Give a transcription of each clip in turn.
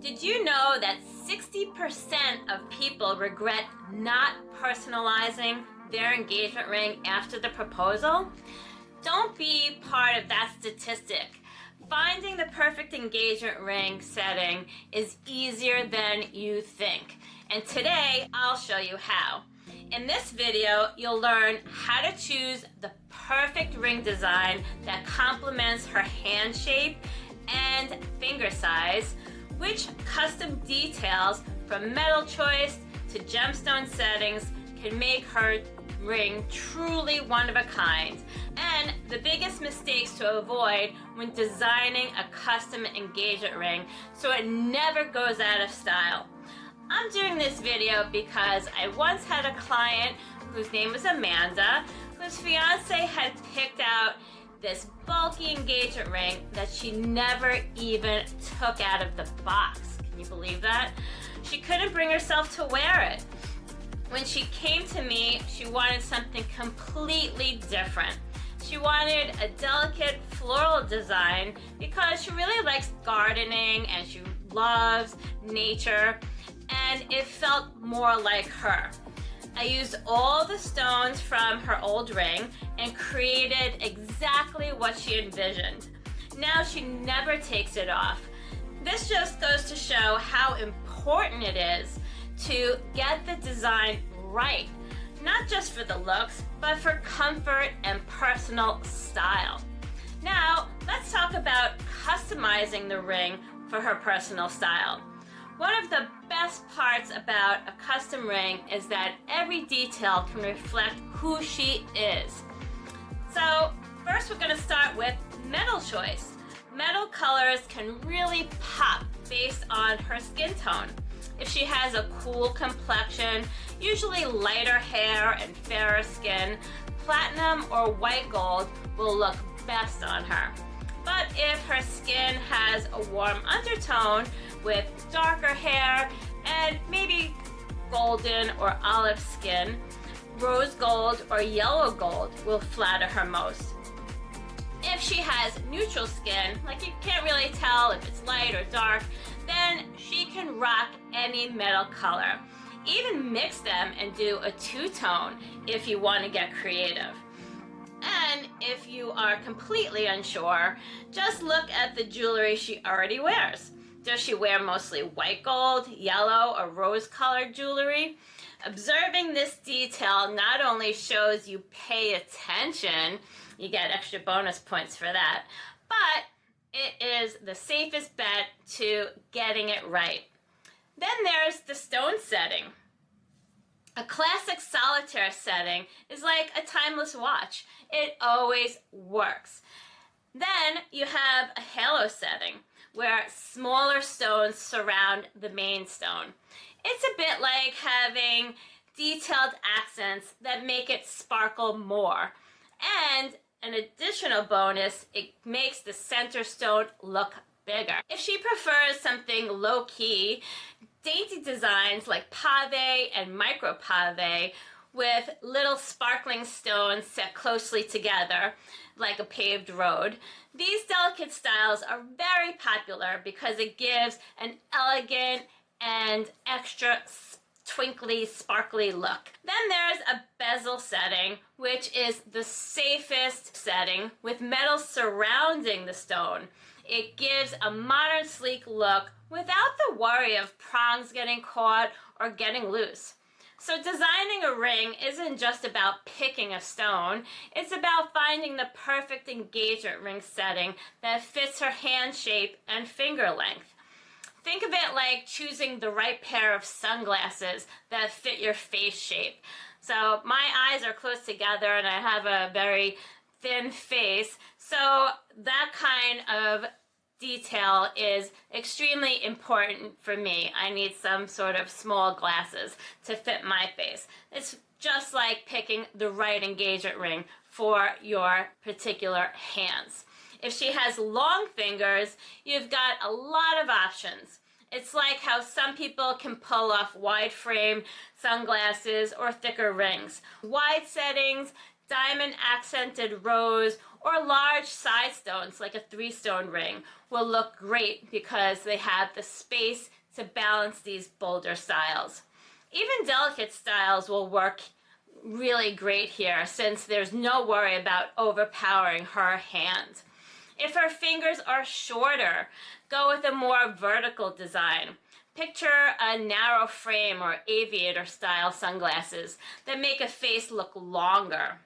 Did you know that 60% of people regret not personalizing their engagement ring after the proposal? Don't be part of that statistic. Finding the perfect engagement ring setting is easier than you think. And today, I'll show you how. In this video, you'll learn how to choose the perfect ring design that complements her hand shape and finger size, which custom details from metal choice to gemstone settings can make her ring truly one of a kind, and the biggest mistakes to avoid when designing a custom engagement ring so it never goes out of style. I'm doing this video because I once had a client whose name was Amanda, whose fiance had picked out this bulky engagement ring that she never even took out of the box. Can you believe that? She couldn't bring herself to wear it. When she came to me, she wanted something completely different. She wanted a delicate floral design because she really likes gardening and she loves nature, and it felt more like her. I used all the stones from her old ring and created exactly what she envisioned. Now she never takes it off. This just goes to show how important it is to get the design right, not just for the looks, but for comfort and personal style. Now, let's talk about customizing the ring for her personal style. One of the best parts about a custom ring is that every detail can reflect who she is. So first we're going to start with metal choice. Metal colors can really pop based on her skin tone. If she has a cool complexion, usually lighter hair and fairer skin, platinum or white gold will look best on her. But if her skin has a warm undertone with darker hair and maybe golden or olive skin, rose gold or yellow gold will flatter her most. If she has neutral skin, like you can't really tell if it's light or dark, then she can rock any metal color. Even mix them and do a two-tone if you want to get creative. And if you are completely unsure, just look at the jewelry she already wears. Does she wear mostly white gold, yellow, or rose-colored jewelry? Observing this detail not only shows you pay attention, you get extra bonus points for that, but it is the safest bet to getting it right. Then there's the stone setting. A classic solitaire setting is like a timeless watch. It always works. Then you have a halo setting where smaller stones surround the main stone. It's a bit like having detailed accents that make it sparkle more. And an additional bonus, it makes the center stone look bigger. If she prefers something low-key, dainty designs like pave and micro pave with little sparkling stones set closely together like a paved road. These delicate styles are very popular because it gives an elegant and extra twinkly, sparkly look. Then there's a bezel setting, which is the safest setting with metal surrounding the stone. It gives a modern, sleek look without the worry of prongs getting caught or getting loose. So designing a ring isn't just about picking a stone, it's about finding the perfect engagement ring setting that fits her hand shape and finger length. Think of it like choosing the right pair of sunglasses that fit your face shape. So my eyes are close together and I have a very thin face, so that kind of detail is extremely important for me. I need some sort of small glasses to fit my face. It's just like picking the right engagement ring for your particular hands. If she has long fingers, you've got a lot of options. It's like how some people can pull off wide frame sunglasses or thicker rings. Wide settings, diamond accented rose, Or large side stones like a 3-stone ring will look great because they have the space to balance these bolder styles. Even delicate styles will work really great here since there's no worry about overpowering her hand. If her fingers are shorter, go with a more vertical design. Picture a narrow frame or aviator style sunglasses that make a face look longer.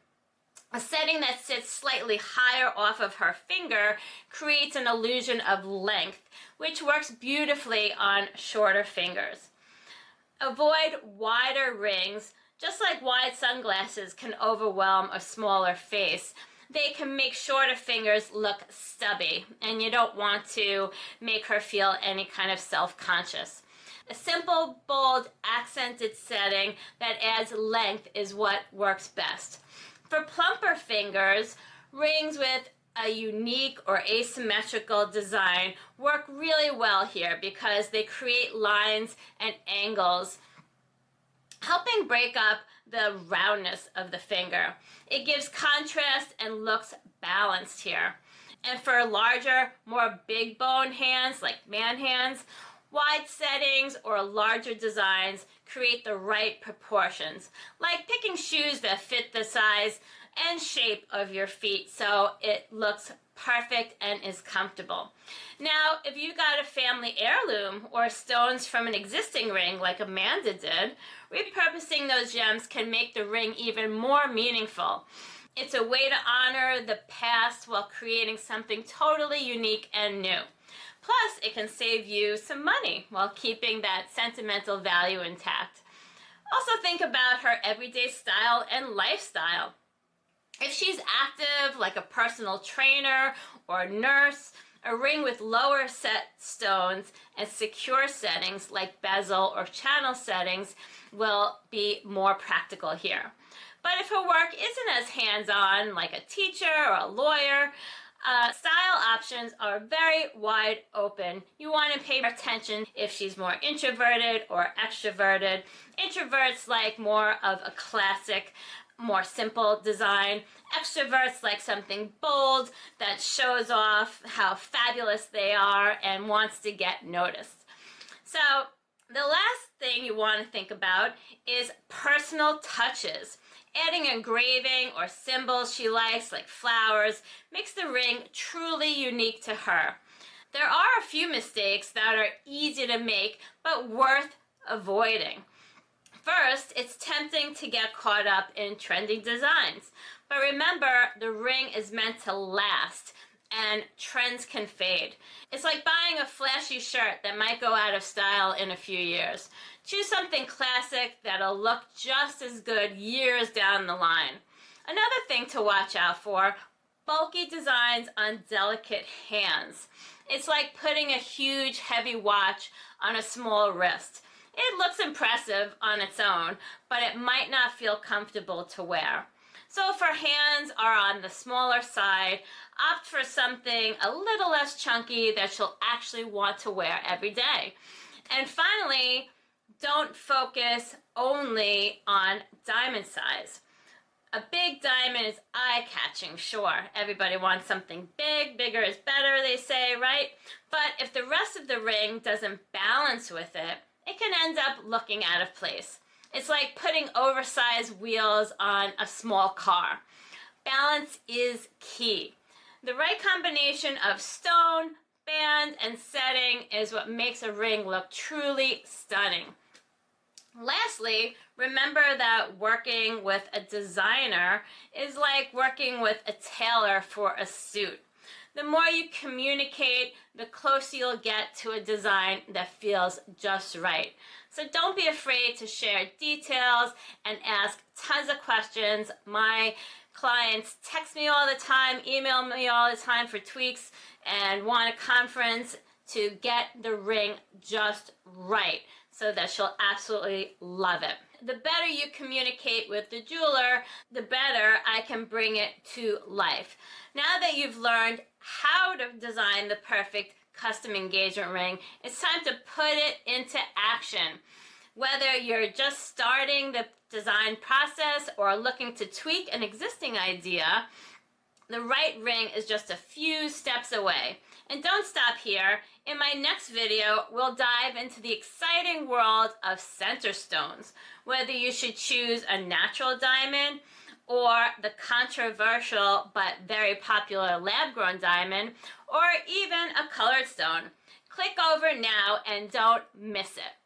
A setting that sits slightly higher off of her finger creates an illusion of length, which works beautifully on shorter fingers. Avoid wider rings. Just like wide sunglasses can overwhelm a smaller face, they can make shorter fingers look stubby, and you don't want to make her feel any kind of self-conscious. A simple, bold, accented setting that adds length is what works best. For plumper fingers, rings with a unique or asymmetrical design work really well here because they create lines and angles, helping break up the roundness of the finger. It gives contrast and looks balanced here. And for larger, more big bone hands like man hands, wide settings or larger designs create the right proportions, like picking shoes that fit the size and shape of your feet so it looks perfect and is comfortable. Now, if you got a family heirloom or stones from an existing ring like Amanda did, repurposing those gems can make the ring even more meaningful. It's a way to honor the past while creating something totally unique and new. Plus, it can save you some money while keeping that sentimental value intact. Also think about her everyday style and lifestyle. If she's active, like a personal trainer or nurse, a ring with lower set stones and secure settings like bezel or channel settings will be more practical here. But if her work isn't as hands-on, like a teacher or a lawyer, style options are very wide open. You want to pay attention if she's more introverted or extroverted. Introverts like more of a classic, more simple design. Extroverts like something bold that shows off how fabulous they are and wants to get noticed. So the last thing you want to think about is personal touches. Adding engraving or symbols she likes, like flowers, makes the ring truly unique to her. There are a few mistakes that are easy to make but worth avoiding. First, it's tempting to get caught up in trending designs. But remember, the ring is meant to last, and trends can fade. It's like buying a flashy shirt that might go out of style in a few years. Choose something classic that'll look just as good years down the line. Another thing to watch out for, bulky designs on delicate hands. It's like putting a huge, heavy watch on a small wrist. It looks impressive on its own, but it might not feel comfortable to wear. So if her hands are on the smaller side, opt for something a little less chunky that she'll actually want to wear every day. And finally, don't focus only on diamond size. A big diamond is eye-catching, sure. Everybody wants something big. Bigger is better, they say, right? But if the rest of the ring doesn't balance with it, it can end up looking out of place. It's like putting oversized wheels on a small car. Balance is key. The right combination of stone, band, and setting is what makes a ring look truly stunning. Lastly, remember that working with a designer is like working with a tailor for a suit. The more you communicate, the closer you'll get to a design that feels just right. So don't be afraid to share details and ask tons of questions. My clients text me all the time, email me all the time for tweaks, and want a conference to get the ring just right so that she'll absolutely love it. The better you communicate with the jeweler, the better I can bring it to life. Now that you've learned how to design the perfect custom engagement ring, it's time to put it into action. Whether you're just starting the design process or looking to tweak an existing idea, The right ring is just a few steps away. And don't stop here. In my next video, we'll dive into the exciting world of center stones, whether you should choose a natural diamond or the controversial but very popular lab-grown diamond, or even a colored stone. Click over now and don't miss it.